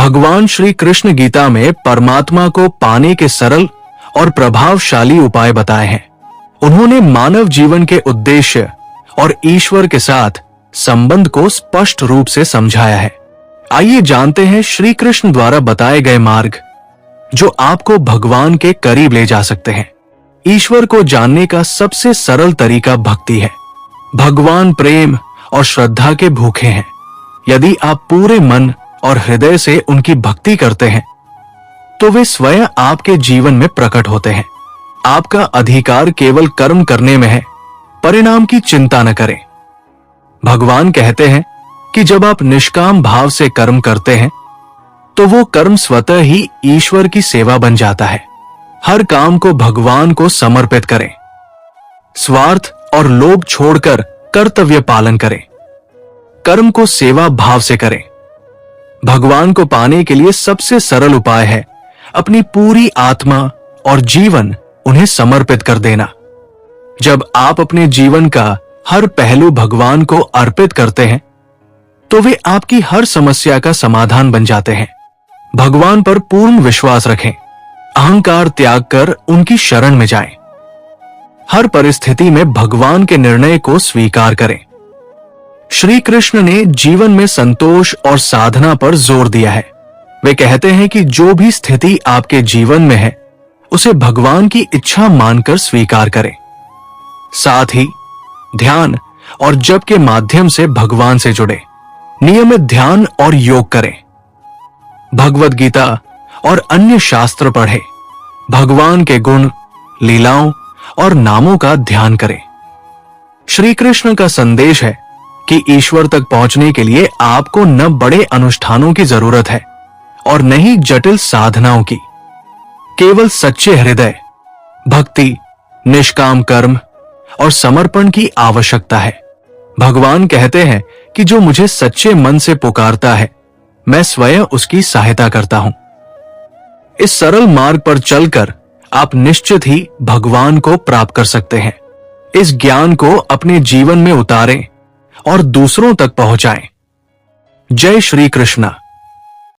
भगवान श्री कृष्ण गीता में परमात्मा को पाने के सरल और प्रभावशाली उपाय बताए हैं। उन्होंने मानव जीवन के उद्देश्य और ईश्वर के साथ संबंध को स्पष्ट रूप से समझाया है। आइए जानते हैं श्री कृष्ण द्वारा बताए गए मार्ग जो आपको भगवान के करीब ले जा सकते हैं। ईश्वर को जानने का सबसे सरल तरीका भक्ति है। भगवान प्रेम और श्रद्धा के भूखे हैं। यदि आप पूरे मन और हृदय से उनकी भक्ति करते हैं तो वे स्वयं आपके जीवन में प्रकट होते हैं। आपका अधिकार केवल कर्म करने में है, परिणाम की चिंता न करें। भगवान कहते हैं कि जब आप निष्काम भाव से कर्म करते हैं तो वो कर्म स्वतः ही ईश्वर की सेवा बन जाता है। हर काम को भगवान को समर्पित करें। स्वार्थ और लोभ छोड़कर कर्तव्य पालन करें। कर्म को सेवा भाव से करें। भगवान को पाने के लिए सबसे सरल उपाय है अपनी पूरी आत्मा और जीवन उन्हें समर्पित कर देना। जब आप अपने जीवन का हर पहलू भगवान को अर्पित करते हैं तो वे आपकी हर समस्या का समाधान बन जाते हैं। भगवान पर पूर्ण विश्वास रखें। अहंकार त्याग कर उनकी शरण में जाएं। हर परिस्थिति में भगवान के निर्णय को स्वीकार करें। श्री कृष्ण ने जीवन में संतोष और साधना पर जोर दिया है। वे कहते हैं कि जो भी स्थिति आपके जीवन में है उसे भगवान की इच्छा मानकर स्वीकार करें। साथ ही ध्यान और जप के माध्यम से भगवान से जुड़े। नियमित ध्यान और योग करें। भगवद गीता और अन्य शास्त्र पढ़ें। भगवान के गुण, लीलाओं और नामों का ध्यान करें। श्री कृष्ण का संदेश है कि ईश्वर तक पहुंचने के लिए आपको न बड़े अनुष्ठानों की जरूरत है और न ही जटिल साधनाओं की। केवल सच्चे हृदय, भक्ति, निष्काम कर्म और समर्पण की आवश्यकता है। भगवान कहते हैं कि जो मुझे सच्चे मन से पुकारता है मैं स्वयं उसकी सहायता करता हूं। इस सरल मार्ग पर चलकर आप निश्चित ही भगवान को प्राप्त कर सकते हैं। इस ज्ञान को अपने जीवन में उतारें और दूसरों तक पहुंचाएं। जय श्री कृष्ण।